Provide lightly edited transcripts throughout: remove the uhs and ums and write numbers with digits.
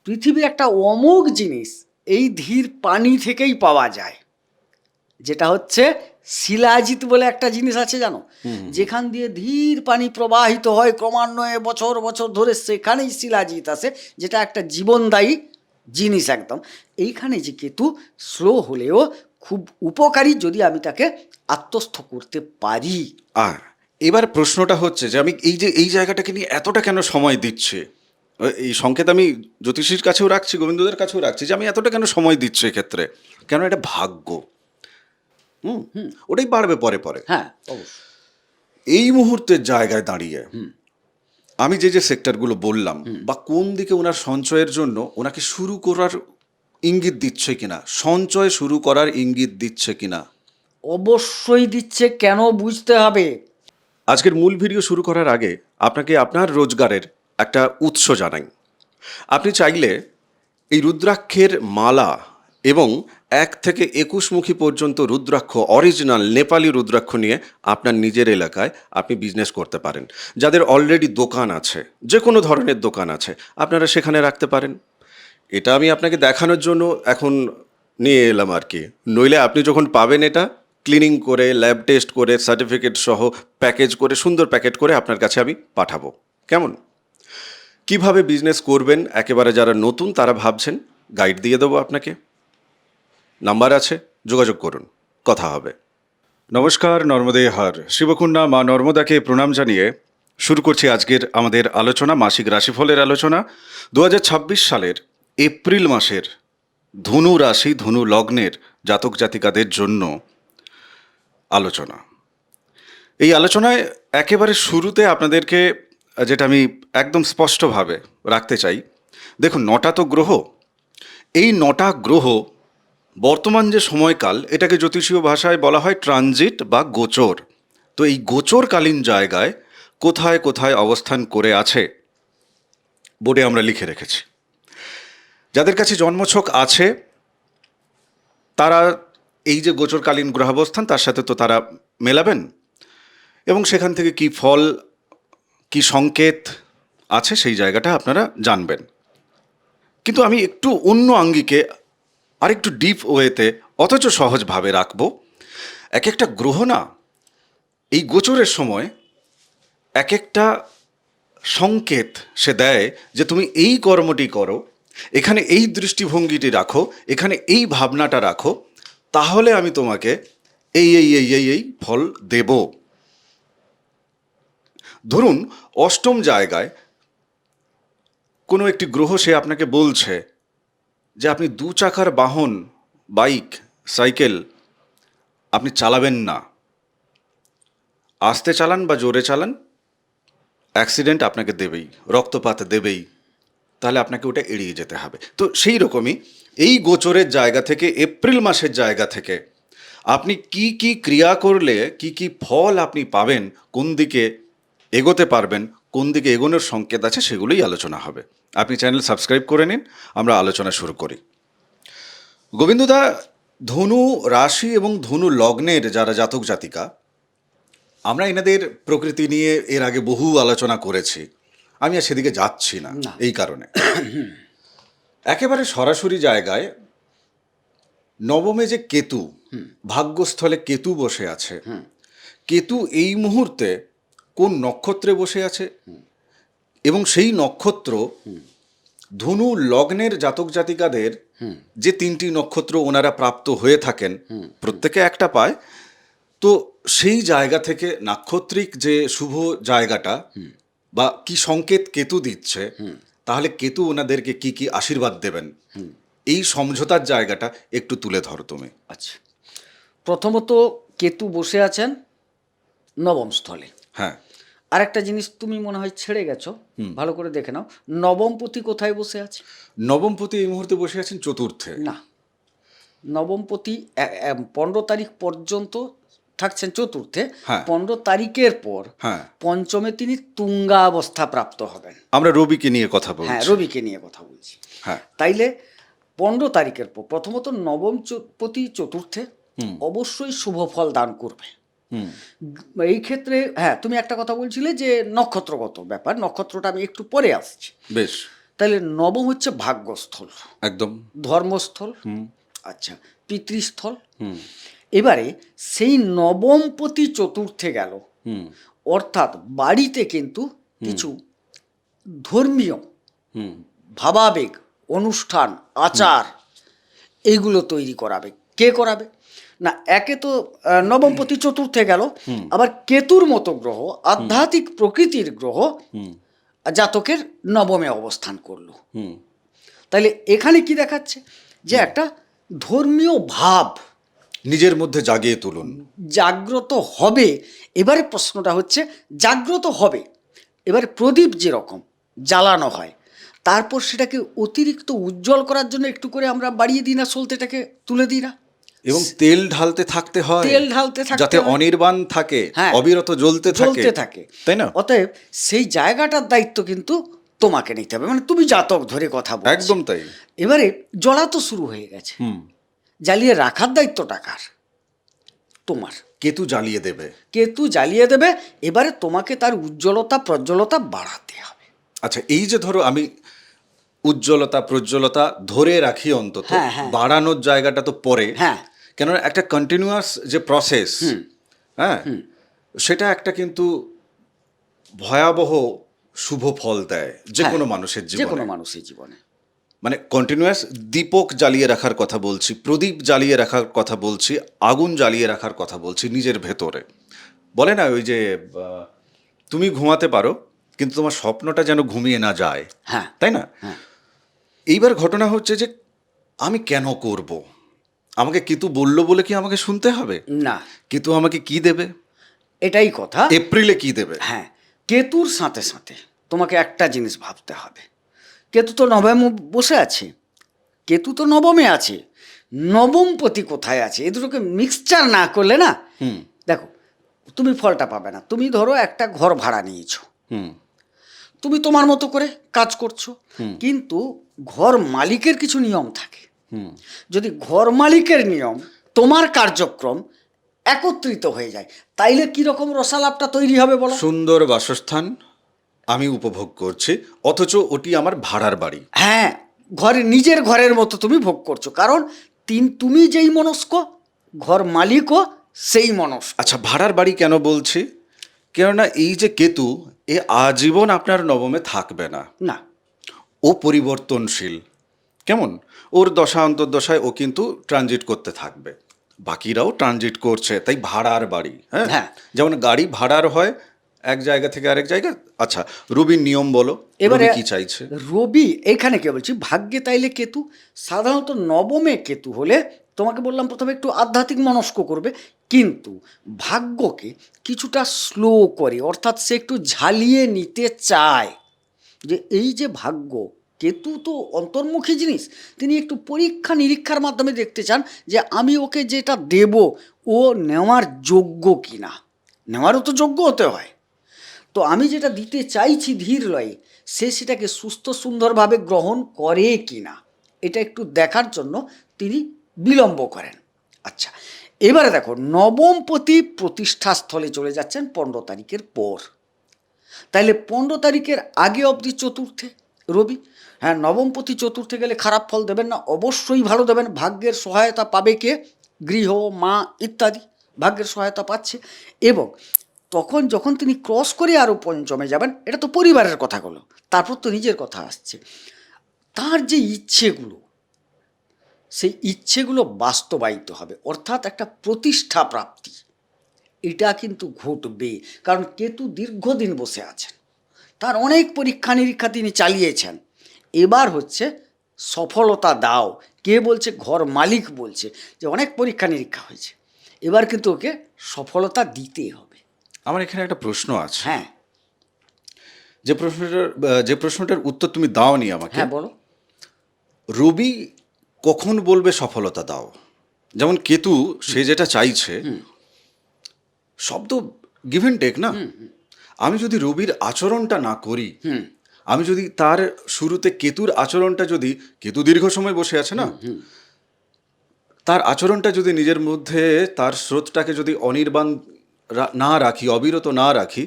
পৃথিবীর একটা অমোঘ জিনিস এই ধীর পানি থেকেই পাওয়া যায়, যেটা হচ্ছে শিলাজিৎ বলে একটা জিনিস আছে জানো, যেখান দিয়ে ধীর পানি প্রবাহিত হয় ক্রমান্বয়ে বছর বছর ধরে, সেখানেই শিলাজিৎ আসে, যেটা একটা জীবনদায়ী জিনিস একদম। এইখানে যে কেতু স্লো হলেও খুব উপকারী যদি আমি তাকে আত্মস্থ করতে পারি। আর এবার প্রশ্নটা হচ্ছে যে আমি এই জায়গাটাকে নিয়ে এতটা কেন সময় দিচ্ছি, এই সংকেত আমি জ্যোতিষীর কাছেও রাখছি, গোবিন্দদের কাছেও রাখছি, যে আমি এতটা কেন সময় দিচ্ছি এক্ষেত্রে, কেন এটা ভাগ্য। ওটাই বাড়বে পরে পরে। হ্যাঁ অবশ্যই। এই মুহূর্তের জায়গায় দাঁড়িয়ে আমি যে সেক্টরগুলো বললাম, বা কোন দিকে ওনার সঞ্চয়ের জন্য ওনাকে শুরু করার ইঙ্গিত দিচ্ছে কিনা, সঞ্চয় শুরু করার ইঙ্গিত দিচ্ছে কিনা। অবশ্যই দিচ্ছে, কেন বুঝতে হবে। আজকের মূল ভিডিও শুরু করার আগে আপনাকে আপনার রোজগারের একটা উৎস জানাই। আপনি চাইলে এই রুদ্রাক্ষের মালা এবং 1 থেকে 21 মুখী পর্যন্ত রুদ্রাক্ষ, অরিজিনাল নেপালি রুদ্রাক্ষ নিয়ে আপনার নিজের এলাকায় আপনি বিজনেস করতে পারেন। যাদের অলরেডি দোকান আছে, যে কোনো ধরনের দোকান আছে, আপনারা সেখানে রাখতে পারেন। এটা আমি আপনাকে দেখানোর জন্য এখন নিয়ে এলাম আর কি। নইলে আপনি যখন পাবেন এটা ক্লিনিং করে, ল্যাব টেস্ট করে, সার্টিফিকেট সহ প্যাকেজ করে, সুন্দর প্যাকেট করে আপনার কাছে আমি পাঠাবো। কেমন? কিভাবে বিজনেস করবেন, একেবারে যারা নতুন তারা ভাবছেন, গাইড দিয়ে দেবো আপনাকে। নাম্বার আছে, যোগাযোগ করুন, কথা হবে। নমস্কার, নর্মদে হর। শিবকুন্ডা মা নর্মদাকে প্রণাম জানিয়ে শুরু করছি আজকের আমাদের আলোচনা, মাসিক রাশিফলের আলোচনা। 2026 সালের এপ্রিল মাসের ধনু রাশি, ধনু লগ্নের জাতক জাতিকাদের জন্য আলোচনা। এই আলোচনায় একেবারে শুরুতে আপনাদেরকে যেটা আমি একদম স্পষ্টভাবে রাখতে চাই, দেখুন 9টা তো গ্রহ, এই 9টা গ্রহ বর্তমান যে সময়কাল, এটাকে জ্যোতিষীয় ভাষায় বলা হয় ট্রানজিট বা গোচর। তো এই গোচরকালীন জায়গায় কোথায় কোথায় অবস্থান করে আছে বোর্ডে আমরা লিখে রেখেছি। যাদের কাছে জন্মছক আছে তারা এই যে গোচরকালীন গ্রহাবস্থান তার সাথে তো তারা মেলাবেন, এবং সেখান থেকে কি ফল, কি সংকেত আছে সেই জায়গাটা আপনারা জানবেন। কিন্তু আমি একটু অন্য আঙ্গিকে, আরেকটু ডিপ ওয়েতে, অথচ সহজভাবে রাখবো। এক একটা গ্রহ না এই গোচরের সময় এক একটা সংকেত সে দেয় যে তুমি এই কর্মটি করো, এখানে এই দৃষ্টিভঙ্গিটি রাখো, এখানে এই ভাবনাটা রাখো, তাহলে আমি তোমাকে এই এই এই এই এই ফল দেব। ধরুন অষ্টম জায়গায় কোনো একটি গ্রহ সে আপনাকে বলছে যে আপনি 2 চাকার বাহন, বাইক, সাইকেল আপনি চালাবেন না, আস্তে চালান বা জোরে চালান, অ্যাক্সিডেন্ট আপনাকে দেবেই, রক্তপাত দেবেই, তাহলে আপনাকে ওটা এড়িয়ে যেতে হবে। তো সেই রকমই এই গোচরের জায়গা থেকে, এপ্রিল মাসের জায়গা থেকে আপনি কি কি ক্রিয়া করলে কি কি ফল আপনি পাবেন, কোন দিকে এগোতে পারবেন, কোন দিকে এগোনোর সংকেত আছে, সেগুলোই আলোচনা হবে। আপনি চ্যানেল সাবস্ক্রাইব করে নিন, আমরা আলোচনা শুরু করি। গোবিন্দদা, ধনু রাশি এবং ধনু লগ্নের যারা জাতক জাতিকা, আমরা এনাদের প্রকৃতি নিয়ে এর আগে বহু আলোচনা করেছি, আমি আর সেদিকে যাচ্ছি না এই কারণে। একেবারে সরাসরি জায়গায় নবমে যে কেতু, ভাগ্যস্থলে কেতু বসে আছে, কেতু এই মুহূর্তে কোন নক্ষত্রে বসে আছে, এবং সেই নক্ষত্র ধনু লগ্নের জাতক জাতিকাদের যে 3টি নক্ষত্র ওনারা প্রাপ্ত হয়ে থাকেন, প্রত্যেকে একটা পায়। তো সেই জায়গা থেকে নাক্ষত্রিক যে শুভ জায়গাটা বা কি সংকেত কেতু দিচ্ছে, তাহলে কেতু ওনাদেরকে কি কি আশীর্বাদ দেবেন, এই সমঝোতার জায়গাটা একটু তুলে ধরো তুমি। আচ্ছা, প্রথমত কেতু বসে আছেন নবম স্থলে। হ্যাঁ, আর একটা জিনিস তুমি মনে হয় ছেড়ে গেছো, ভালো করে দেখে নাও, নবমপতি কোথায় বসে আছে? নবমপতি এই মুহূর্তে বসে আছেন চতুর্থে। না, নবমপতি 15 তারিখ পর্যন্ত থাকছেন চতুর্থে। হ্যাঁ। 15 তারিখের পর হ্যাঁ, পঞ্চমে তিনি তুঙ্গাবস্থা প্রাপ্ত হবেন। আমরা রবিকে নিয়ে কথা বলছি। হ্যাঁ, রবিকে নিয়ে কথা বলছি। হ্যাঁ, তাইলে 15 তারিখের পর প্রথমত নবমপতি চতুর্থে অবশ্যই শুভ ফল দান করবে। এই ক্ষেত্রে হ্যাঁ, তুমি একটা কথা বলছিলে যে নক্ষত্রগত ব্যাপার, নক্ষত্রটা আমি একটু পরে আসছি। বেশ। তাহলে নবম হচ্ছে ভাগ্যস্থল, একদম। ধর্মস্থল, আচ্ছা, পিতৃস্থল। হুম এবারে সেই নবমপতি চতুর্থে গেল, হুম অর্থাৎ বাড়িতে কিন্তু কিছু ধর্মীয় হুম ভাবাবেগ, অনুষ্ঠান, আচার এইগুলো তৈরি করাবে। কে করাবে না? একে তো নবমপতি চতুর্থে গেল, আবার কেতুর মতো গ্রহ, আধ্যাত্মিক প্রকৃতির গ্রহ হুম জাতকের নবমে অবস্থান করলো। হুম তাহলে এখানে কি দেখাচ্ছে? যে একটা ধর্মীয় ভাব নিজের মধ্যে জাগিয়ে তুলুন। জাগ্রত হবে। এবারে প্রশ্নটা হচ্ছে, জাগ্রত হবে, এবারে প্রদীপ যেরকম জ্বালানো হয়, তারপর সেটাকে অতিরিক্ত উজ্জ্বল করার জন্য একটু করে আমরা বাড়িয়ে দিই না, সলতেটাকে তুলে দিই না, এবং তেল ঢালতে থাকতে হয়, তেল ঢালতে থাকতে যাতে হয়। অনির্বাণ থাকে, হ্যাঁ, অবিরত জ্বলতে জ্বলতে থাকে, তাই না? অতএব সেই জায়গাটার দায়িত্ব কিন্তু তোমাকে নিতে হবে, মানে তুমি জাতক ধরে কথা বলছো। একদম তাই। এবারে জ্বলা তো শুরু হয়ে গেছে, হুম জ্বালিয়ে রাখার দায়িত্বটা কার? তোমার। কেতু জ্বালিয়ে দেবে। কেতু জ্বালিয়ে দেবে, এবারে তোমাকে তার উজ্জ্বলতা প্রজ্জ্বলতা বাড়াতে হবে। আচ্ছা, এই যে ধরো আমি উজ্জ্বলতা প্রজ্জ্বলতা ধরে রাখি অন্তত, হ্যাঁ, হ্যাঁ। বাড়ানোর জায়গাটা তো পরে। হ্যাঁ, কেননা একটা কন্টিনিউয়াস যে প্রসেস, হ্যাঁ, সেটা একটা কিন্তু ভয়াবহ শুভ ফল দেয় যে কোনো মানুষের যে কোনো জীবনে। মানুষের জীবনে। মানে কন্টিনিউয়াস দীপক জ্বালিয়ে রাখার কথা বলছি, প্রদীপ জ্বালিয়ে রাখার কথা বলছি, আগুন জ্বালিয়ে রাখার কথা বলছি নিজের ভেতরে। বলে না ওই যে তুমি ঘুমাতে পারো কিন্তু তোমার স্বপ্নটা যেন ঘুমিয়ে না যায়, হ্যাঁ, তাই না? হ্যাঁ। এইবার ঘটনা হচ্ছে যে আমি কেন করব? আমাকে কেতু বললো বলে কি আমাকে শুনতে হবে? না, কেতু আমাকে কি দেবে? এটাই কথা। এপ্রিলে কি দেবে? হ্যাঁ, কেতুর সাথে সাথে তোমাকে একটা জিনিস ভাবতে হবে। কেতু তো নবমে বসে আছে, কেতু তো নবমে আছে, নবমপতি কোথায় আছে? এ দুটোকে মিক্সচার না করলে না, দেখো, তুমি ফলটা পাবে না। তুমি ধরো একটা ঘর ভাড়া নিয়েছো, হুম তুমি তোমার মতো করে কাজ করছো, কিন্তু ঘর মালিকের কিছু নিয়ম থাকে। হুম যদি ঘর মালিকের নিয়ম তোমার কার্যক্রম একত্রিত হয়ে যায়, তাইলে কিরকম রসালাপটা তৈরি হবে বলো? সুন্দর বাসস্থান আমি উপভোগ করছি, অথচ ওটি আমার ভাড়ার বাড়ি। হ্যাঁ, ঘরে নিজের ঘরের মতো তুমি ভোগ করছো, কারণ তুমি যেই মনস্ক, ঘর মালিকও সেই মনস্ক। আচ্ছা, ভাড়ার বাড়ি কেন বলছি? কেননা এই যে কেতু, এ আজীবন আপনার নবমে থাকবে না। না, ও পরিবর্তনশীল। কেমন? ওর দশা অন্তর্দশায় ও কিন্তু ট্রানজিট করতে থাকবে, বাকিরাও ট্রানজিট করছে, তাই ভাড়ার বাড়ি। হ্যাঁ, হ্যাঁ। যেমন গাড়ি ভাড়ার হয় এক জায়গা থেকে আরেক জায়গা। আচ্ছা, রবির নিয়ম বলো, এবারে রবি কি চাইছে? রবি এখানে কে বলছি, ভাগ্যে তাইলে কেতু, সাধারণত নবমে কেতু হলে তোমাকে বললাম প্রথমে একটু আধ্যাত্মিক মনস্ক করবে, কিন্তু ভাগ্যকে কিছুটা স্লো করে, অর্থাৎ সে একটু ঝালিয়ে নিতে চায়। যে এই যে ভাগ্য, কেতু তো অন্তর্মুখী জিনিস, তিনি একটু পরীক্ষা নিরীক্ষার মাধ্যমে দেখতে চান যে আমি ওকে যেটা দেব ও নেওয়ার যোগ্য কিনা। নেওয়ারও তো যোগ্য হতে হয়। তো আমি যেটা দিতে চাইছি ধীর লয়ে, সে সেটাকে সুস্থ সুন্দরভাবে গ্রহণ করে কি না, এটা একটু দেখার জন্য তিনি বিলম্ব করেন। আচ্ছা, এবারে দেখো, নবমপতি প্রতিষ্ঠাস্থলে চলে যাচ্ছেন 15 তারিখের পর। তাইলে 15 তারিখের আগে অবধি চতুর্থে রবি। হ্যাঁ, নবমপতি চতুর্থে গেলে খারাপ ফল দেবেন না, অবশ্যই ভালো দেবেন। ভাগ্যের সহায়তা পাবে কে? গৃহ, মা ইত্যাদি ভাগ্যের সহায়তা পাচ্ছে। এবং তখন যখন তিনি ক্রস করে আরও পঞ্চমে যাবেন, এটা তো পরিবারের কথাগুলো, তারপর তো নিজের কথা আসছে। তার যে ইচ্ছেগুলো, সেই ইচ্ছেগুলো বাস্তবায়িত হবে, অর্থাৎ একটা প্রতিষ্ঠা প্রাপ্তি, এটা কিন্তু ঘটবে। কারণ কেতু দীর্ঘদিন বসে আছেন, তার অনেক পরীক্ষা নিরীক্ষা তিনি চালিয়েছেন। এবার হচ্ছে সফলতা দাও। কে বলছে? ঘর মালিক বলছে যে অনেক পরীক্ষা নিরীক্ষা হয়েছে, এবার কিন্তু ওকে সফলতা দিতে হবে। আমার এখানে একটা প্রশ্ন আছে। হ্যাঁ, যে প্রশ্নটার উত্তর তুমি দাওনি আমাকে। হ্যাঁ, বলো। রবি কখন বলবে সফলতা দাও? যেমন কেতু, সে যেটা চাইছে, সব তো গিভ অ্যান্ড টেক না। আমি যদি রবির আচরণটা না করি, আমি যদি তার শুরুতে কেতুর আচরণটা, যদি কেতু দীর্ঘ সময় বসে আছে না, তার আচরণটা যদি নিজের মধ্যে, তার স্রোতটাকে যদি অনির্বাণ না রাখি, অবিরত না রাখি,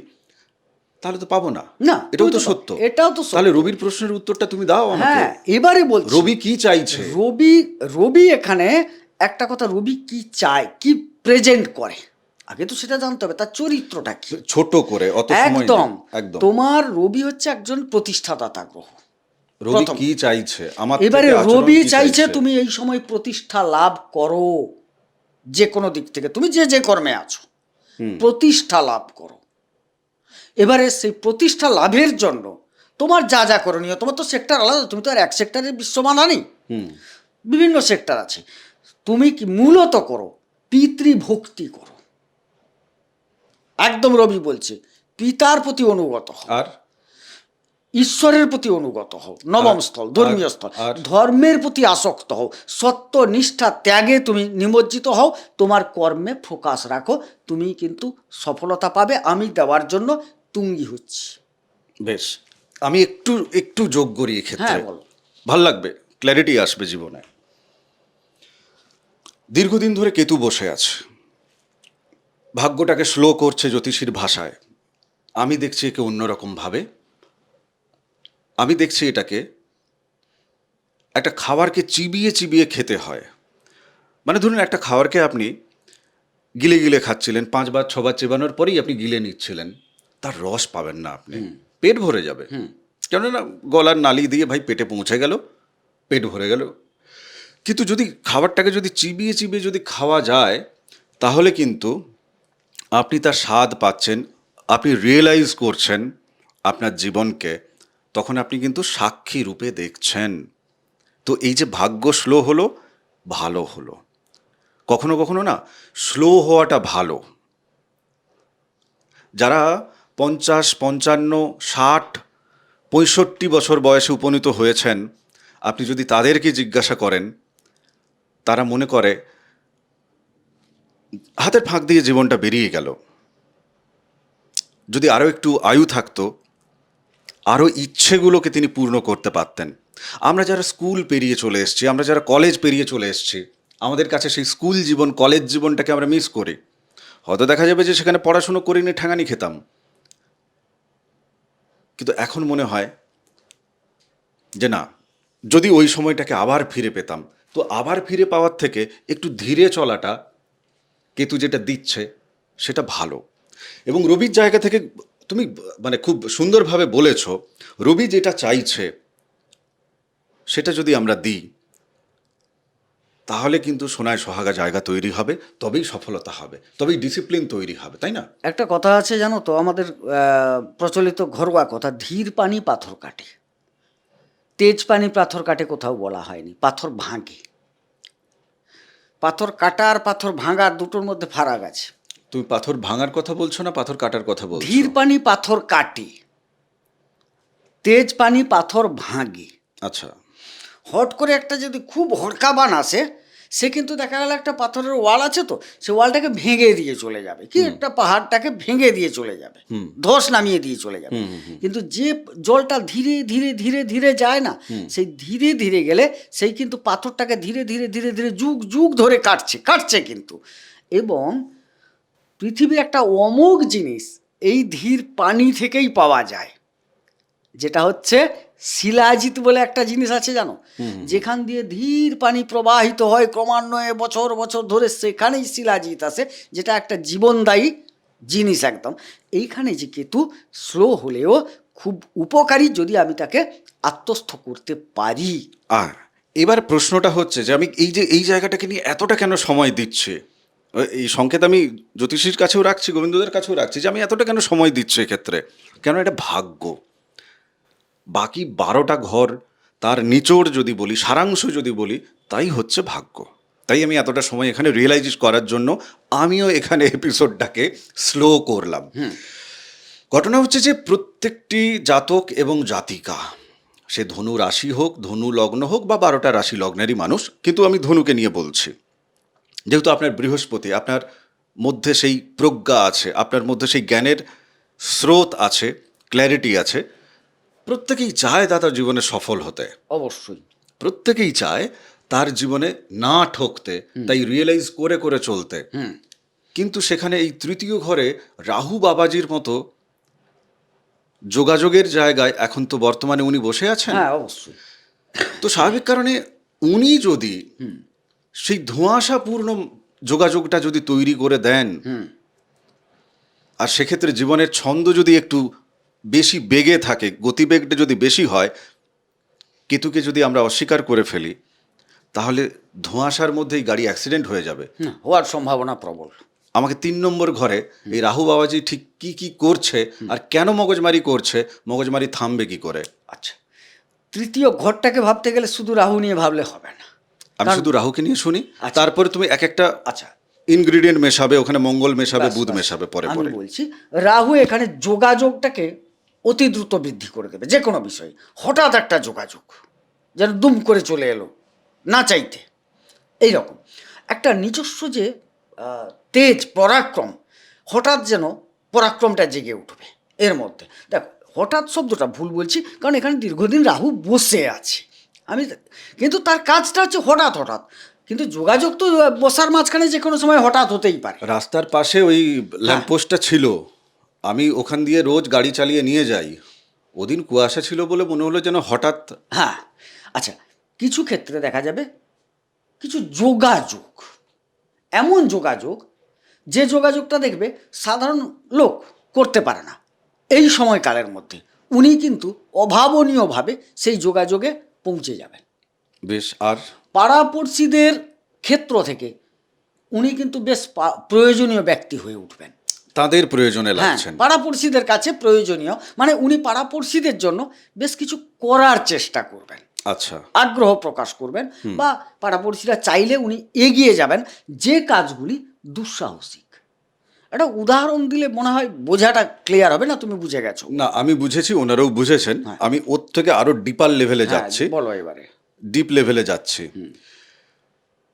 তাহলে তো পাবো না। না, এটাও তুমি তো তো সত্য। এটাও তো সত্য। তাহলে রবির প্রশ্নের উত্তরটা তুমি দাও আমাকে। হ্যাঁ, এবারে বলছি রবি কি চাইছে? রবি এখানে একটা কথা, রবি কি চায়, কি প্রেজেন্ট করে, আগে তো সেটা জানতে হবে, তার চরিত্রটা কি। ছোট করে, অত সময় একদম নেই। একদম। তোমার রবি হচ্ছে একজন প্রতিষ্ঠাদাতা গ্রহ। রবি প্রথম। কি চাইছে আমার এবারে থেকে, আচরণ রবি কি চাইছে তুমি এই সময় প্রতিষ্ঠা লাভ করো, যে কোনো দিক থেকে তুমি যে কর্মে আছো প্রতিষ্ঠা লাভ করো। এবারে সেই প্রতিষ্ঠা লাভের জন্য তোমার যা যা করণীয়, তোমার তো সেক্টর আলাদা, তুমি তো আর এক সেক্টরের বিশ্বমান আনি, বিভিন্ন সেক্টর আছে। তুমি কি মূলত করো, পিতৃভক্তি করো। একদম রবি বলছে পিতার প্রতি অনুগত হও, আর ঈশ্বরের প্রতি অনুগত হও, নবম স্থল ধর্মীয় স্থল, ধর্মের প্রতি আসক্ত হও, সত্য নিষ্ঠা ত্যাগে তুমি নিমজ্জিত হও, তোমার কর্মে ফোকাস রাখো, তুমি কিন্তু সফলতা পাবে। আমি দেওয়ার জন্য তুঙ্গি হচ্ছি। বেশ, আমি একটু একটু যোগ করি এক্ষেত্রে। হ্যাঁ, বলো। ভাল লাগবে, ক্ল্যারিটি আসবে জীবনে। দীর্ঘদিন ধরে কেতু বসে আছে, ভাগ্যটাকে স্লো করছে জ্যোতিষীর ভাষায়। আমি দেখছি একে অন্যরকম ভাবে। আমি দেখছি এটাকে একটা খাবারকে চিবিয়ে চিবিয়ে খেতে হয়। মানে ধরুন একটা খাবারকে আপনি গিলে গিলে খাচ্ছিলেন, 5 বার 6 বার চেবানোর পরেই আপনি গিলে নিচ্ছিলেন, তার রস পাবেন না আপনি, পেট ভরে যাবে। কেননা গলার নালি দিয়ে ভাই পেটে পৌঁছে গেল, পেট ভরে গেল। কিন্তু যদি খাবারটাকে যদি চিবিয়ে চিবিয়ে যদি খাওয়া যায়, তাহলে কিন্তু আপনি তার স্বাদ পাচ্ছেন, আপনি রিয়েলাইজ করছেন আপনার জীবনকে, তখন আপনি কিন্তু সাক্ষী রূপে দেখছেন। তো এই যে ভাগ্য স্লো হলো, ভালো হলো। কখনো কখনো না স্লো হওয়াটা ভালো। যারা 50, 55, 60, 65 বছর বয়সে উপনীত হয়েছেন, আপনি যদি তাদেরকে জিজ্ঞাসা করেন, তারা মনে করে হাতের ফাঁক দিয়ে জীবনটা বেরিয়ে গেল। যদি আরও একটু আয়ু থাকতো, আরও ইচ্ছেগুলোকে তিনি পূর্ণ করতে পারতেন। আমরা যারা স্কুল পেরিয়ে চলে এসেছি, আমরা যারা কলেজ পেরিয়ে চলে এসেছি, আমাদের কাছে সেই স্কুল জীবন, কলেজ জীবনটাকে আমরা মিস করি। হয়তো দেখা যাবে যে সেখানে পড়াশুনো করিনি, ঠ্যাঙানি খেতাম, কিন্তু এখন মনে হয় যে না, যদি ওই সময়টাকে আবার ফিরে পেতাম, তো আবার ফিরে পাওয়ার থেকে একটু ধীরে চলাটা কেতু যেটা দিচ্ছে সেটা ভালো। এবং রবির জায়গা থেকে তুমি মানে খুব সুন্দরভাবে বলেছ, রবি যেটা চাইছে সেটা যদি আমরা দিই, তাহলে কিন্তু সোনায় সোহাগা জায়গা তৈরি হবে, তবেই সফলতা হবে, তবেই ডিসিপ্লিন তৈরি হবে, তাই না? একটা কথা আছে জানো তো, আমাদের প্রচলিত ঘরোয়া কথা, ধীর পানি পাথর কাটে, তেজ পানি পাথর কাটে কোথাও বলা হয়নি, পাথর ভাঙে। পাথর কাটা আর পাথর ভাঙার দুটোর মধ্যে ফারাক আছে। তুমি পাথর ভাঙার কথা বলছো না পাথর কাটার কথা বলছো? ধীর পানি পাথর কাটে, তেজ পানি পাথর ভাঙে। আচ্ছা। হট করে একটা যদি খুব হড়কাবান আসে, সে কিন্তু দেখা গেল একটা পাথরের ওয়াল আছে, তো সে ওয়ালটাকে ভেঙে দিয়ে চলে যাবে, কি একটা পাহাড়টাকে ভেঙে দিয়ে চলে যাবে, ধস নামিয়ে দিয়ে চলে যাবে। কিন্তু যে জলটা ধীরে ধীরে ধীরে ধীরে যায় না, সেই ধীরে ধীরে গেলে সেই কিন্তু পাথরটাকে ধীরে ধীরে ধীরে ধীরে যুগ যুগ ধরে কাটছে কিন্তু। এবং পৃথিবীর একটা অমোঘ জিনিস এই ধীর পানি থেকেই পাওয়া যায়, যেটা হচ্ছে শিলাজিৎ বলে একটা জিনিস আছে জানো, যেখান দিয়ে ধীর পানি প্রবাহিত হয় ক্রমান্বয়ে বছর বছর ধরে, সেখানেই শিলাজিৎ আসে, যেটা একটা জীবনদায়ী জিনিস একদম। এইখানে যে কেতু স্লো হলেও খুব উপকারী, যদি আমি তাকে আত্মস্থ করতে পারি। আর এবার প্রশ্নটা হচ্ছে যে আমি এই জায়গাটাকে নিয়ে এতটা কেন সময় দিচ্ছি, এই সংকেত আমি জ্যোতিষীর কাছেও রাখছি, গোবিন্দদের কাছেও রাখছি, যে আমি এতটা কেন সময় দিচ্ছি এক্ষেত্রে। কেন এটা ভাগ্য। বাকি 12টা ঘর, তার নিচোড় যদি বলি, সারাংশ যদি বলি, তাই হচ্ছে ভাগ্য। তাই আমি এতটা সময় এখানে রিয়েলাইজ করার জন্য আমিও এখানে এপিসোডটাকে স্লো করলাম। ঘটনা হচ্ছে যে প্রত্যেকটি জাতক এবং জাতিকা, সে ধনু রাশি হোক, ধনু লগ্ন হোক, বা 12টা রাশি লগ্নেরই মানুষ, কিন্তু আমি ধনুকে নিয়ে বলছি, যেহেতু আপনার বৃহস্পতি, আপনার মধ্যে সেই প্রজ্ঞা আছে, আপনার মধ্যে সেই জ্ঞানের স্রোত আছে, ক্ল্যারিটি আছে। প্রত্যেকেই চায় তার জীবনে সফল হতে, অবশ্যই প্রত্যেকেই চায় তার জীবনে না ঠকতে, তাই রিয়েলাইজ করে করে চলতে। কিন্তু সেখানে এই তৃতীয় ঘরে রাহু বাবাজির মতো যোগাযোগের জায়গায় এখন তো বর্তমানে উনি বসে আছেন, হ্যাঁ অবশ্যই। তো স্বাভাবিক কারণে উনি যদি সেই ধোঁয়াশাপূর্ণ যোগাযোগটা যদি তৈরি করে দেন, আর সেক্ষেত্রে জীবনের ছন্দ যদি একটু বেশি বেগে থাকে, গতিবেগটা যদি বেশি হয়, কেতুকে যদি আমরা অস্বীকার করে ফেলি, তাহলে ধোঁয়াশার মধ্যেই গাড়ি অ্যাক্সিডেন্ট হয়ে যাবে। হওয়ার সম্ভাবনা প্রবল। আমাকে 3 নম্বর ঘরে এই রাহু বাবাজি ঠিক কি কি করছে আর কেন মগজমারি করছে, মগজমারি থামবে কি করে? আচ্ছা, তৃতীয় ঘরটাকে ভাবতে গেলে শুধু রাহু নিয়ে ভাবলে হবে না। আমি শুধু রাহুকে নিয়ে শুনি, আচ্ছা। তারপরে তুমি এক একটা আচ্ছা, ইনগ্রিডিয়েন্ট মেশাবে, ওখানে মঙ্গল মেশাবে, ব্যাস, বুধ ব্যাস। মেশাবে পরে আমি পরে। বলছি রাহু এখানে যোগাযোগটাকে অতি দ্রুত বৃদ্ধি করে দেবে। যে কোনো বিষয়ে হঠাৎ একটা যোগাযোগ যেন দুম করে চলে এলো না চাইতে, এইরকম একটা নিজস্ব যে তেজ পরাক্রম, হঠাৎ যেন পরাক্রমটা জেগে উঠবে এর মধ্যে। দেখো, হঠাৎ শব্দটা ভুল বলছি, কারণ এখানে দীর্ঘদিন রাহু বসে আছে। কিন্তু তার কাজটা হচ্ছে হঠাৎ হঠাৎ, কিন্তু যোগাযোগ তো বসার মাঝখানে যে কোনো সময় হঠাৎ হতেই পারে। রাস্তার পাশে ওই ল্যাম্পপোস্টটা ছিল, আমি ওখান দিয়ে রোজ গাড়ি চালিয়ে নিয়ে যাই। ওদিন কুয়াশা ছিল বলে মনে হলো যেন হঠাৎ। হ্যাঁ, আচ্ছা, কিছু ক্ষেত্রে দেখা যাবে কিছু যোগাযোগ, এমন যোগাযোগ যে যোগাযোগটা দেখবে সাধারণ লোক করতে পারে না। এই সময়কালের মধ্যে উনি কিন্তু অভাবনীয়ভাবে সেই যোগাযোগে পৌঁছে যাবেন। বেশ। আর পাড়াপড়শিদের ক্ষেত্র থেকে উনি কিন্তু বেশ প্রয়োজনীয় ব্যক্তি হয়ে উঠবেন। তাদের প্রয়োজনে হ্যাঁ, লাগছেন। পাড়াপড়শিদের কাছে প্রয়োজনীয়, মানে উনি পাড়াপড়শিদের জন্য বেশ কিছু করার চেষ্টা করবেন, আচ্ছা, আগ্রহ প্রকাশ করবেন, বা পাড়াপড়শিরা চাইলে উনি এগিয়ে যাবেন যে কাজগুলি দুঃসাহসিক। একটা উদাহরণ দিলে মনে হয় বোঝাটা ক্লিয়ার হবে না, তুমি বুঝে গেছো? না আমি বুঝেছি, ওনারাও বুঝেছেন। আমি ওর থেকে আরো ডিপার লেভেলে হ্যাঁ, যাচ্ছি, বলো এবারে। ডিপ লেভেলে যাচ্ছি।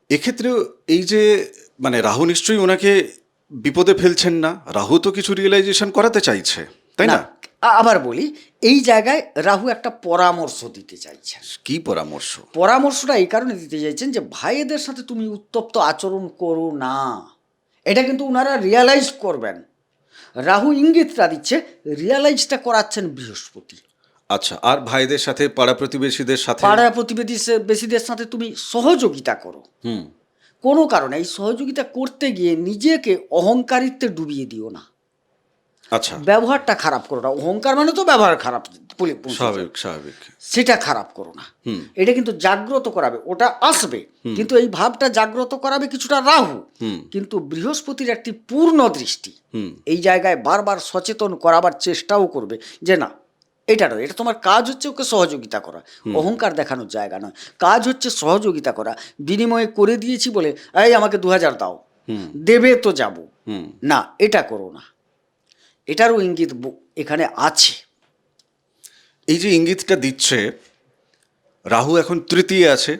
এক্ষেত্রে এই যে মানে রাহু নিশ্চয়ই ওনাকে বিপদে ফেলছেন না, রাহু তো কিছু রিয়েলাইজেশন করাতে চাইছে, তাই না? আবার বলি, এই জায়গায় রাহু একটা পরামর্শ দিতে চাইছেন। কি পরামর্শ? পরামর্শটা এই কারণে দিতে চাইছেন যে ভাইদের সাথে তুমি উত্তপ্ত আচরণ করো না, এটা কিন্তু ওনারা রিয়ালাইজ করবেন। রাহু ইঙ্গিতটা দিচ্ছে, রিয়ালাইজটা করাচ্ছেন বৃহস্পতি। আচ্ছা, আর ভাইদের সাথে, পাড়া প্রতিবেশীদের সাথে? পাড়া প্রতিবেশীদের সাথে তুমি সহযোগিতা করো। কোনো কারণে এই সহযোগিতা করতে গিয়ে নিজেকে অহংকারিত্বে ডুবিয়ে দিও না। আচ্ছা, ব্যবহারটা খারাপ করো না। অহংকার মানে তো ব্যবহার খারাপ, স্বাভাবিক স্বাভাবিক। সেটা খারাপ করো না। এটা কিন্তু জাগ্রত করাবে, ওটা আসবে, কিন্তু এই ভাবটা জাগ্রত করাবে কিছুটা রাহু। কিন্তু বৃহস্পতির একটি পূর্ণ দৃষ্টি এই জায়গায় বারবার সচেতন করাবার চেষ্টাও করবে যে না, এটা নয়, এটা তোমার কাজ হচ্ছে ওকে সহযোগিতা করা, অহংকার দেখানোর জায়গা নয়। কাজ হচ্ছে সহযোগিতা করা। বিনিময়ে করে দিয়েছি বলে এই আমাকে 2000 দাও, দেবে তো যাব না, এটা করো না। এটারও ইঙ্গিত এখানে আছে। এই যে ইঙ্গিতটা দিচ্ছে, রাহু এখন তৃতীয় আছে,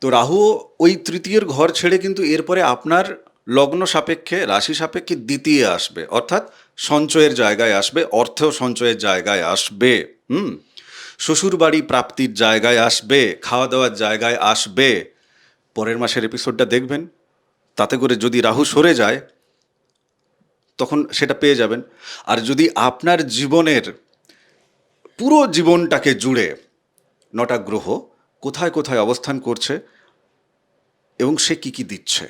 তো রাহু ওই তৃতীয়ের ঘর ছেড়ে কিন্তু এরপরে আপনার লগ্ন সাপেক্ষে, রাশি সাপেক্ষে দ্বিতীয় আসবে, অর্থাৎ সঞ্চয়ের জায়গায় আসবে, অর্থ সঞ্চয়ের জায়গায় আসবে, শ্বশুর বাড়ি প্রাপ্তির জায়গায় আসবে, খাওয়া দাওয়ার জায়গায় আসবে। পরের মাসের এপিসোডটা দেখবেন, তাতে করে যদি রাহু সরে যায় তখন সেটা পেয়ে যাবেন। আর যদি আপনার জীবনের পুরো জীবনটাকে জুড়ে 9টা গ্রহ কোথায় কোথায় অবস্থান করছে এবং সে কি কি দিচ্ছে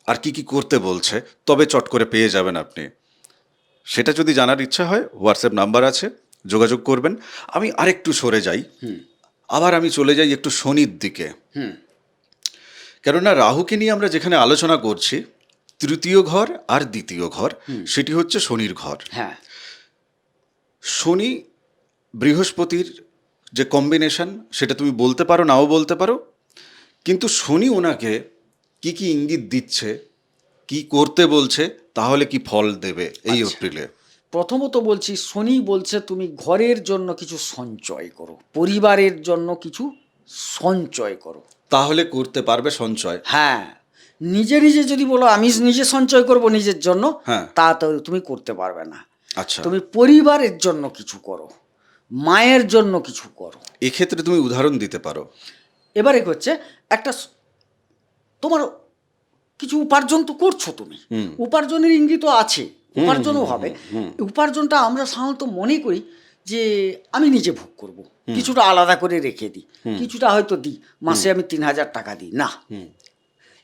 আর কি কি করতে বলছে, তবে চট করে পেয়ে যাবেন আপনি। সেটা যদি জানার ইচ্ছা হয়, হোয়াটসঅ্যাপ নাম্বার আছে, যোগাযোগ করবেন। আমি আরেকটু সরে যাই, আবার আমি চলে যাই একটু শনির দিকে। কেননা রাহুকে নিয়ে আমরা যেখানে আলোচনা করছি, তৃতীয় ঘর আর দ্বিতীয় ঘর, সেটি হচ্ছে শনির ঘর। হ্যাঁ, শনি বৃহস্পতির যে কম্বিনেশন, সেটা তুমি বলতে পারো, নাও বলতে পারো, কিন্তু শনি ওনাকে কি কি ইঙ্গিত দিচ্ছে, কি করতে বলছে, তাহলে কি ফল দেবে এই এপ্রিলে? প্রথমত বলছি, শনি বলছে তুমি ঘরের জন্য কিছু সঞ্চয় করো, পরিবারের জন্য কিছু সঞ্চয় করো। তাহলে করতে পারবে সঞ্চয়? হ্যাঁ, নিজে নিজে যদি বলো আমি নিজে সঞ্চয় করব নিজের জন্য, তা তো তুমি করতে পারবে না। আচ্ছা, তুমি পরিবারের জন্য কিছু করো, মায়ের জন্য কিছু করো। এক্ষেত্রে তুমি উদাহরণ দিতে পারো? এবারে হচ্ছে একটা, তোমার কিছু উপার্জন তো করছো তুমি, উপার্জনের ইঙ্গিত আছে, উপার্জনও হবে। উপার্জনটা আমরা সাধারণত মনে করি যে আমি নিজে ভোগ করব, কিছুটা আলাদা করে রেখে দিই, কিছুটা হয়তো দিই, মাসে আমি 3,000 টাকা দিই না।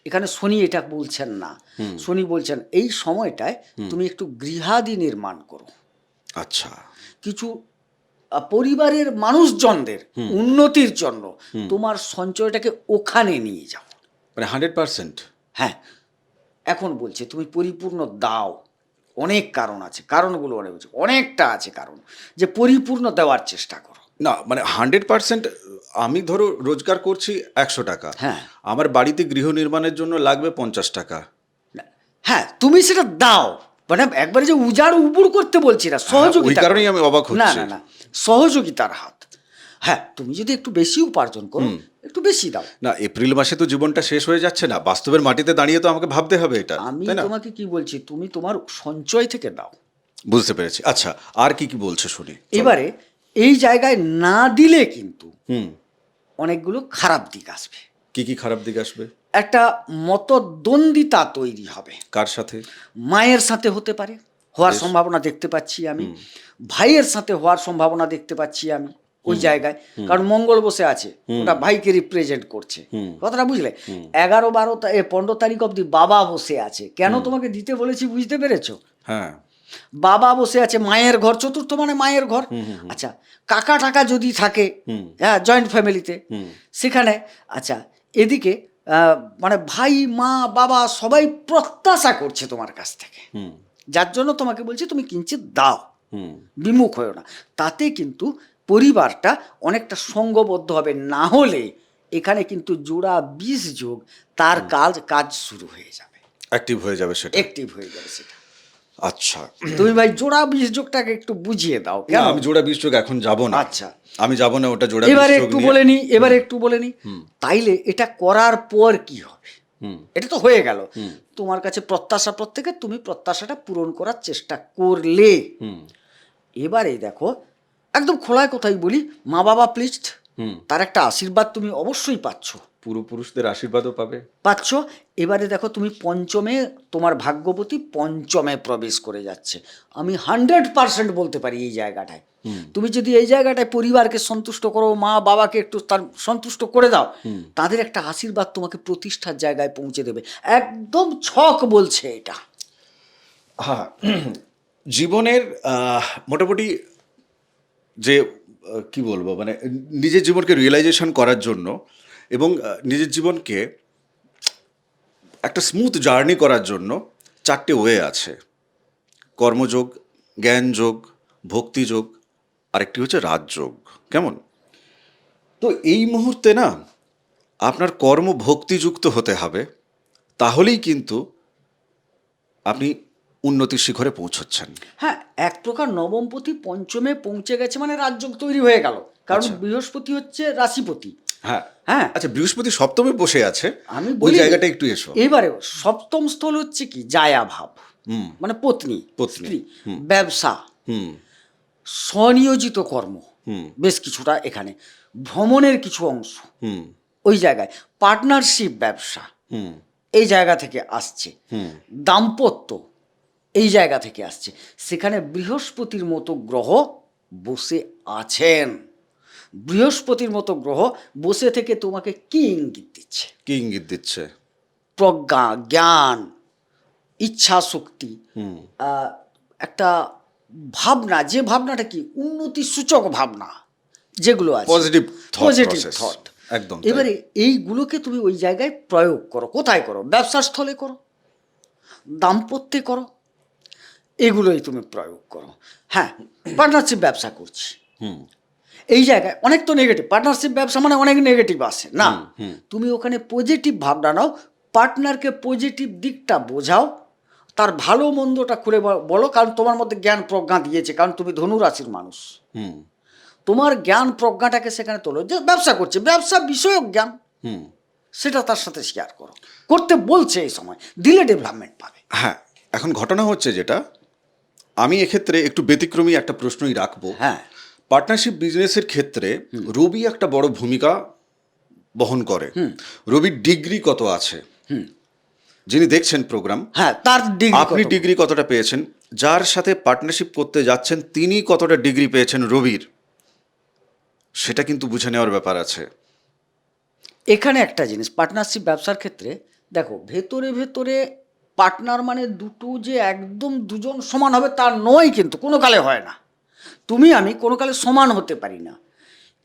এখানে শনি এটা বলছেন না, শনি বলছেন এই সময়টায় তুমি একটু গৃহাদি নির্মাণ করো, আচ্ছা, কিছু পরিবারের মানুষজনদের উন্নতির জন্য তোমার সঞ্চয়টাকে ওখানে নিয়ে যাও। মানে 100%? হ্যাঁ, এখন বলছে তুমি পরিপূর্ণ দাও। অনেক কারণ আছে, কারণগুলো অনেকটা আছে কারণ, যে পরিপূর্ণ দেওয়ার চেষ্টা করো। না মানে 100% আমি ধরো রোজগার করছি 100 টাকা, হ্যাঁ। আমার বাড়িতে গৃহ নির্মাণের জন্য লাগবে 50 টাকা। হ্যাঁ, তুমি সেটা দাও, মানে একবারে যে উজাড় উপুড় করতে বলছি না, সহযোগিতা। ওই কারণেই আমি অবাক হচ্ছি। না, সহযোগিতার হাত। হ্যাঁ, তুমি যদি একটু বেশি উপার্জন করো, একটু বেশি দাও। না, এপ্রিল মাসে তো জীবনটা শেষ হয়ে যাচ্ছে না, বাস্তবের মাটিতে দাঁড়িয়ে তো আমাকে ভাবতে হবে এটা, আমি তাই না? তোমাকে কি বলছি, তুমি তোমার সঞ্চয় থেকে দাও। বুঝতে পেরেছি। আচ্ছা, আর কি কি বলছে শুনি। এবারে এই জায়গায় না দিলে কিন্তু হুম, অনেকগুলো খারাপ দিক আসবে। কি কি খারাপ দিক আসবে? একটা মতদ্বন্দ্বিতা তৈরি হবে। কার সাথে? মায়ের সাথে হতে পারে, হওয়ার সম্ভাবনা দেখতে পাচ্ছি আমি। ভাইয়ের সাথে হওয়ার সম্ভাবনা দেখতে পাচ্ছি আমি ওই জায়গায়, কারণ মঙ্গল বসে আছে, ওটা ভাইকে রিপ্রেজেন্ট করছে। কথাটা বুঝলে? 11, 12, 15 তারিখ অবধি বাবা বসে আছে। কেন তোমাকে দিতে বলেছি বুঝতে পেরেছো? হ্যাঁ, বাবা বসে আছে, মায়ের ঘর, চতুর্থ মানে মায়ের ঘর। আচ্ছা, কাকা টাকা যদি থাকে, হ্যাঁ, জয়েন্ট ফ্যামিলিতে, সেখানে আচ্ছা এদিকে মানে ভাই, মা, বাবা সবাই প্রত্যাশা করছে তোমার কাছ থেকে, যার জন্য তোমাকে বলছি তুমি কিঞ্চিৎ দাও, বিমুখ হয়েও না। তাতে কিন্তু পরিবারটা অনেকটা সঙ্গবদ্ধ হবে। না হলে এখানে কিন্তু জোড়া 20 যোগ তার কাজ শুরু হয়ে যাবে, অ্যাক্টিভ হয়ে যাবে সেটা। অ্যাক্টিভ হয়ে যাবে সেটা। আচ্ছা, তুমি ভাই জোড়া 20 যোগটাকে একটু বুঝিয়ে দাও। না, আমি জোড়া 20 যোগ এখন যাব না। আচ্ছা, আমি যাব না ওটা জোড়া 20 এবারে যোগ একটু নিয়ে। বলে নি, তাইলে এটা করার পর কি হবে? এটা তো হয়ে গেল, তোমার কাছে প্রত্যাশা, প্রত্যেকের তুমি প্রত্যাশাটা পূরণ করার চেষ্টা করলে। এবারে দেখো, একদম খোলায় কথাই বলি, মা বাবা প্লিজড, তার একটা আশীর্বাদ তুমি অবশ্যই পাচ্ছ, পূর্বপুরুষদের আশীর্বাদও পাচ্ছ। এবারে দেখো তুমি পঞ্চমে, তোমার ভাগ্যবতী পঞ্চমে প্রবেশ করে যাচ্ছে। আমি 100% বলতে পারি এই জায়গাটায় তুমি যদি এই জায়গাটায় পরিবারকে সন্তুষ্ট করো, মা বাবাকে একটু তার সন্তুষ্ট করে দাও, তাদের একটা আশীর্বাদ তোমাকে প্রতিষ্ঠার জায়গায় পৌঁছে দেবে। একদম ছক বলছে এটা। হ্যাঁ, জীবনের মোটামুটি যে কি বলবো, মানে নিজের জীবনকে রিয়েলাইজেশন করার জন্য এবং নিজের জীবনকে একটা স্মুথ জার্নি করার জন্য 4টে ওয়ে আছে: কর্মযোগ, জ্ঞানযোগ, ভক্তিযোগ, আরেকটি হচ্ছে রাজযোগ। কেমন? তো এই মুহূর্তে না আপনার কর্ম ভক্তিযুক্ত হতে হবে, তাহলেই কিন্তু আপনি উন্নতির শিখরে পৌঁছচ্ছেন। হ্যাঁ, এক প্রকার নবমপতি পঞ্চমে পৌঁছে গেছে মানে রাজযোগ তৈরি হয়ে গেল, কারণ বৃহস্পতি হচ্ছে রাশিপতি। হ্যাঁ, হ্যাঁ, আচ্ছা, বৃহস্পতি সপ্তমে বসে আছে, আমি ওই বলি জায়গাটা একটু এসো। এবারে সপ্তম স্থল হচ্ছে কি, জায়া ভাব, মানে পত্নী, স্ত্রী, ব্যবসা, স্বনিয়োজিত কর্ম, বেশ কিছুটা এখানে ভ্রমণের কিছু অংশ ওই জায়গায়, পার্টনারশিপ ব্যবসা এই জায়গা থেকে আসছে, দাম্পত্য এই জায়গা থেকে আসছে। সেখানে বৃহস্পতির মতো গ্রহ বসে আছেন। বৃহস্পতির মতো গ্রহ বসে থেকে তোমাকে কি ইঙ্গিত দিচ্ছে? কি ইঙ্গিত দিচ্ছে? প্রজ্ঞা, জ্ঞান, ইচ্ছা শক্তি, একটা ভাবনা, যে ভাবনাটা কি উন্নতি সূচক ভাবনা যেগুলো আছে, পজিটিভ থট। একদম। এবারে এইগুলোকে তুমি ওই জায়গায় প্রয়োগ করো। কোথায় করো? ব্যবসার স্থলে করো, দাম্পত্যে করো, এগুলোই তুমি প্রয়োগ করো। হ্যাঁ, পার্টনারশিপ ব্যবসা করছি, এই জায়গায় অনেক তো নেগেটিভ, পার্টনারশিপ ব্যবসা মানে অনেক নেগেটিভ আসে না, তুমি ওখানে পজিটিভ ভাবনা নাও, পার্টনারকে পজিটিভ দিকটা বোঝাও, তার ভালো মন্দটা খুলে বলো, কারণ তোমার মধ্যে জ্ঞান প্রজ্ঞা দিয়েছে, কারণ তুমি ধনু রাশির মানুষ, তোমার জ্ঞান প্রজ্ঞাটাকে সেখানে তোলো। যে ব্যবসা করছে, ব্যবসা বিষয়ক জ্ঞান, সেটা তার সাথে শেয়ার করো। করতে বলছে এই সময়, দিলে ডেভেলপমেন্ট পাবে। হ্যাঁ, এখন ঘটনা হচ্ছে যেটা, আমি এক্ষেত্রে একটু ব্যতিক্রমী একটা প্রশ্নই রাখবো। হ্যাঁ, পার্টনারশিপ বিজনেসের ক্ষেত্রে রবি একটা বড় ভূমিকা বহন করে। রবির ডিগ্রি কত আছে? যিনি দেখছেন প্রোগ্রাম, হ্যাঁ, তার ডিগ্রি আপনি ডিগ্রি কতটা পেয়েছেন, যার সাথে পার্টনারশিপ করতে যাচ্ছেন তিনি কতটা ডিগ্রি পেয়েছেন রবির, সেটা কিন্তু বুঝে নেওয়ার ব্যাপার আছে। এখানে একটা জিনিস পার্টনারশিপ ব্যবসার ক্ষেত্রে দেখো, ভেতরে ভেতরে পার্টনার মানে দুটো যে একদম দুজন সমান হবে তা নয়, কিন্তু কোনো কালে হয় না। তুমি আমি কোনো কালে সমান হতে পারি না।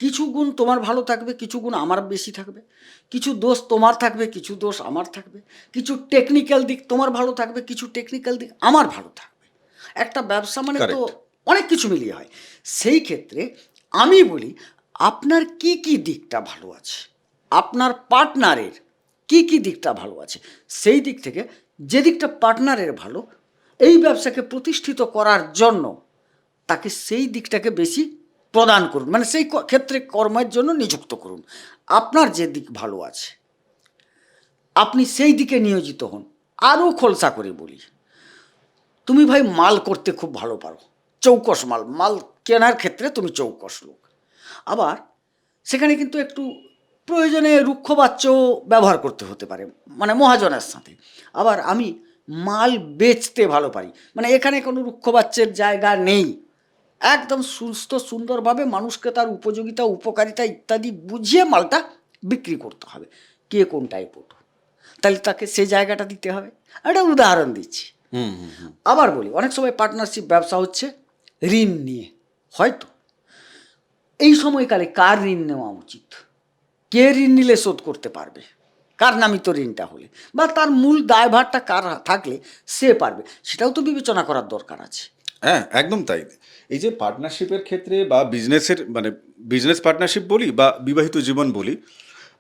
কিছু গুণ তোমার ভালো থাকবে, কিছু গুণ আমার বেশি থাকবে, কিছু দোষ তোমার থাকবে, কিছু দোষ আমার থাকবে, কিছু টেকনিক্যাল দিক তোমার ভালো থাকবে, কিছু টেকনিক্যাল দিক আমার ভালো থাকবে। একটা ব্যবসা মানে তো Correct. অনেক কিছু মিলিয়ে হয়। সেই ক্ষেত্রে আমি বলি, আপনার কি কি দিকটা ভালো আছে, আপনার পার্টনারের কি কি দিকটা ভালো আছে, সেই দিক থেকে যে দিকটা পার্টনারের ভালো, এই ব্যবসাকে প্রতিষ্ঠিত করার জন্য তাকে সেই দিকটাকে বেশি প্রদান করুন, মানে সেই ক্ষেত্রে কর্মের জন্য নিযুক্ত করুন। আপনার যে দিক ভালো আছে আপনি সেই দিকে নিয়োজিত হন। আরও খোলসা করে বলি, তুমি ভাই মাল করতে খুব ভালো পারো, চৌকস মাল, মাল কেনার ক্ষেত্রে তুমি চৌকস লোক। আবার সেখানে কিন্তু একটু প্রয়োজনে রুক্ষ বাচ্চাও ব্যবহার করতে হতে পারে, মানে মহাজনের সাথে। আবার আমি মাল বেচতে ভালো পারি, মানে এখানে কোনো রুক্ষ বাচ্চার জায়গা নেই। একদম সুস্থ সুন্দরভাবে মানুষকে তার উপযোগিতা উপকারিতা ইত্যাদি বুঝিয়ে মালটা বিক্রি করতে হবে। কে কোনটায় পটু, তাহলে তাকে সেই জায়গাটা দিতে হবে। একটা উদাহরণ দিচ্ছি। আবার বলি, অনেক সময় পার্টনারশিপ ব্যবসা হচ্ছে ঋণ নিয়ে। হয়তো এই সময়কালে কার ঋণ নেওয়া উচিত, কে ঋণ নিলে শোধ করতে পারবে, কার নামিত ঋণটা হলে, বা তার মূল দায়ভারটা কার থাকলে সে পারবে, সেটাও তো বিবেচনা করার দরকার আছে। হ্যাঁ, একদম তাই। এই যে পার্টনারশিপের ক্ষেত্রে বা বিজনেসের মানে বিজনেস পার্টনারশিপ বলি বা বিবাহিত জীবন বলি,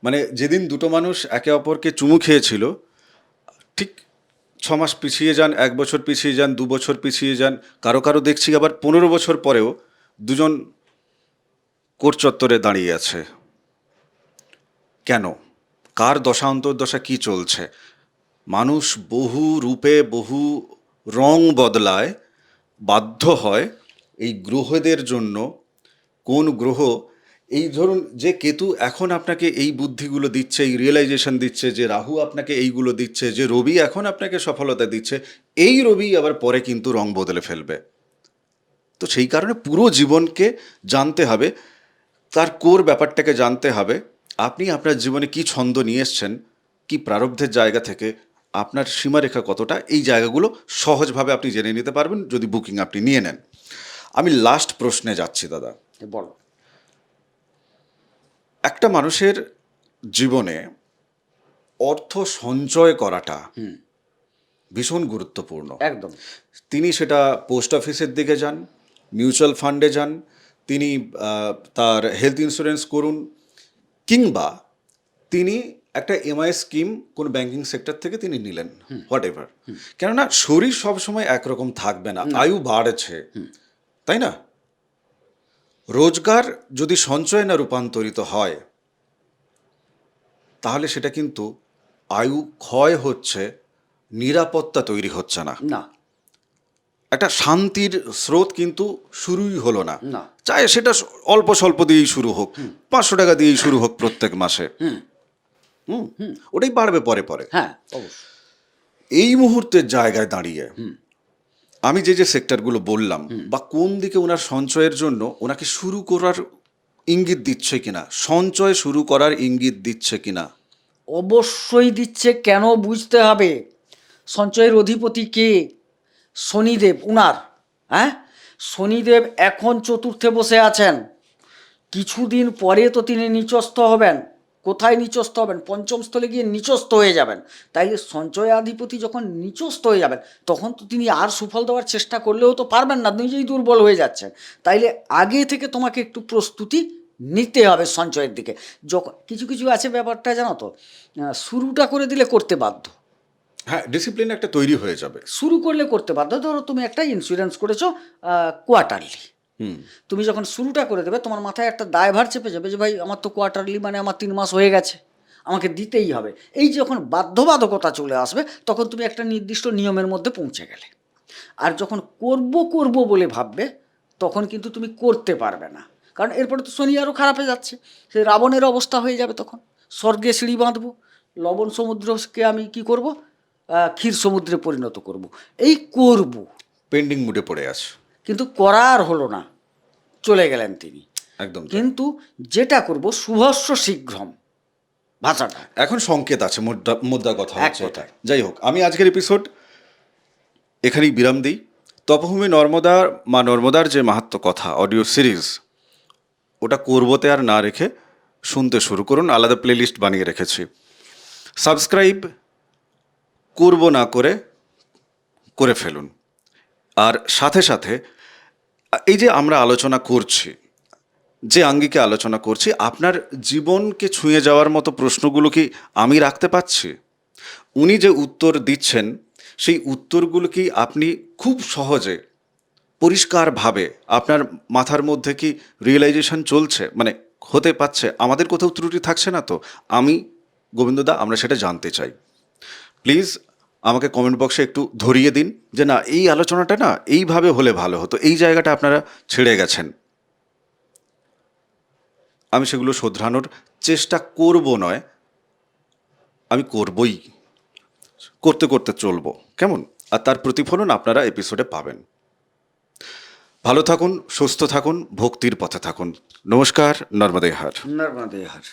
মানে যেদিন দুটো মানুষ একে অপরকে চুমু খেয়েছিল, ঠিক 6 মাস পিছিয়ে যান, 1 বছর পিছিয়ে যান, 2 বছর পিছিয়ে যান, কারো কারো দেখছি আবার 15 বছর পরেও দুজন কোর্ট চত্বরে দাঁড়িয়ে আছে। কেন? কার দশা অন্তর্দশা কী চলছে? মানুষ বহু রূপে বহু রং বদলায়, বাধ্য হয় এই গ্রহদের জন্য। কোন গ্রহ, এই ধরুন যে কেতু এখন আপনাকে এই বুদ্ধিগুলো দিচ্ছে, এই রিয়েলাইজেশন দিচ্ছে, যে রাহু আপনাকে এইগুলো দিচ্ছে, যে রবি এখন আপনাকে সফলতা দিচ্ছে, এই রবি আবার পরে কিন্তু রং বদলে ফেলবে। তো সেই কারণে পুরো জীবনকে জানতে হবে, তার কোর ব্যাপারটাকে জানতে হবে। আপনি আপনার জীবনে কি ছন্দ নিয়ে এসছেন, কি প্রারব্ধের জায়গা থেকে আপনার সীমারেখা কতটা, এই জায়গাগুলো সহজভাবে আপনি জেনে নিতে পারবেন যদি বুকিং আপনি নিয়ে নেন। আমি লাস্ট প্রশ্নে যাচ্ছি দাদা। বলো। একটা মানুষের জীবনে অর্থ সঞ্চয় করাটা ভীষণ গুরুত্বপূর্ণ। একদম। তিনি সেটা পোস্ট অফিসের দিকে যান, মিউচুয়াল ফান্ডে যান, তিনি তার হেলথ ইন্স্যুরেন্স করুন, কিংবা তিনি একটা এমআই স্কিম কোন ব্যাংকিং সেক্টর থেকে তিনি নিলেন, হোয়াট এভার। কেননা শরীর সবসময় একরকম থাকবে না, আয়ু বাড়ছে, তাই না? রোজগার যদি সঞ্চয় না রূপান্তরিত হয় তাহলে সেটা কিন্তু আয়ু ক্ষয় হচ্ছে, নিরাপত্তা তৈরি হচ্ছে না, না একটা শান্তির স্রোত কিন্তু শুরুই হলো না। না। চাই সেটা অল্প স্বল্প দিয়েই শুরু হোক, 500 টাকা দিয়েই শুরু হোক প্রত্যেক মাসে, ওটাই বাড়বে পরে পরে। হ্যাঁ, অবশ্যই। এই মুহূর্তের জায়গায় দাঁড়িয়ে আমি যে যে সেক্টরগুলো বললাম, বা কোন দিকে ওনার সঞ্চয়ের জন্য ওনাকে শুরু করার ইঙ্গিত দিচ্ছে কিনা, সঞ্চয় শুরু করার ইঙ্গিত দিচ্ছে কিনা। অবশ্যই দিচ্ছে, কেন বুঝতে হবে। সঞ্চয়ের অধিপতি কে? শনিদেব, উনার। হ্যাঁ, শনিদেব এখন চতুর্থে বসে আছেন, কিছুদিন পরে তো তিনি নিচস্থ হবেন। কোথায় নিচস্থ হবেন? পঞ্চম স্থলে গিয়ে নিচস্থ হয়ে যাবেন। তাইলে সঞ্চয়াধিপতি যখন নিচস্থ হয়ে যাবেন তখন তো তিনি আর সুফল দেওয়ার চেষ্টা করলেও তো পারবেন না, নিজেই দুর্বল হয়ে যাচ্ছেন। তাইলে আগে থেকে তোমাকে একটু প্রস্তুতি নিতে হবে সঞ্চয়ের দিকে। যখন কিছু কিছু আছে ব্যাপারটা জানো তো, শুরুটা করে দিলে করতে বাধ্য, হ্যাঁ, ডিসিপ্লিন একটা তৈরি হয়ে যাবে। শুরু করলে করতে বাধ্য। ধরো তুমি একটা ইন্স্যুরেন্স করেছো কোয়ার্টারলি, তুমি যখন শুরুটা করে দেবে তোমার মাথায় একটা দায়ভার চেপে যাবে যে ভাই আমার তো কোয়ার্টারলি মানে আমার 3 মাস হয়ে গেছে, আমাকে দিতেই হবে। এই যখন বাধ্যবাধকতা চলে আসবে তখন তুমি একটা নির্দিষ্ট নিয়মের মধ্যে পৌঁছে গেলে। আর যখন করব বলে ভাববে তখন কিন্তু তুমি করতে পারবে না, কারণ এরপরে তো শনি আরও খারাপ হয়ে যাচ্ছে। সে রাবণের অবস্থা হয়ে যাবে তখন, স্বর্গে সিঁড়ি বাঁধবো, লবণ সমুদ্রকে আমি কি করব, ক্ষীর সমুদ্রে পরিণত করব, এই করব, পেন্ডিং মুডে পড়ে আছে। কিন্তু করার হলো না, চলে গেলেন তিনি। একদম তাই। কিন্তু যেটা করব শুভস্য শীঘ্রম ভাষাটা এখন সংকেত আছে, মুদ্রা কথা এক হচ্ছে এটা। কথায়। যাই হোক, আমি আজকের এপিসোড এখানেই বিরাম দিই। তপভূমি নর্মদা, মা নর্মদার যে মাহাত্ম্য কথা অডিও সিরিজ, ওটা করবোতে আর না রেখে শুনতে শুরু করুন। আলাদা প্লেলিস্ট বানিয়ে রেখেছি। সাবস্ক্রাইব করব না করে করে ফেলুন। আর সাথে সাথে এই যে আমরা আলোচনা করছি, যে আঙ্গিকে আলোচনা করছি, আপনার জীবনকে ছুঁয়ে যাওয়ার মতো প্রশ্নগুলো কি আমি রাখতে পারছি? উনি যে উত্তর দিচ্ছেন সেই উত্তরগুলো কি আপনি খুব সহজে পরিষ্কারভাবে আপনার মাথার মধ্যে কি রিয়েলাইজেশন চলছে, মানে হতে পারছে? আমাদের কোথাও ত্রুটি থাকছে না তো? আমি, গোবিন্দদা, আমরা সেটা জানতে চাই। প্লিজ আমাকে কমেন্ট বক্সে একটু ধরিয়ে দিন যে না, এই আলোচনাটা না এইভাবে হলে ভালো হতো, এই জায়গাটা আপনারা ছেড়ে গেছেন। আমি সেগুলো শোধরানোর চেষ্টা করব নয়, আমি করবই, করতে করতে চলবো, কেমন? আর তার প্রতিফলন আপনারা এপিসোডে পাবেন। ভালো থাকুন, সুস্থ থাকুন, ভক্তির পথে থাকুন। নমস্কার, নর্মদে হর। নর্মদে হর।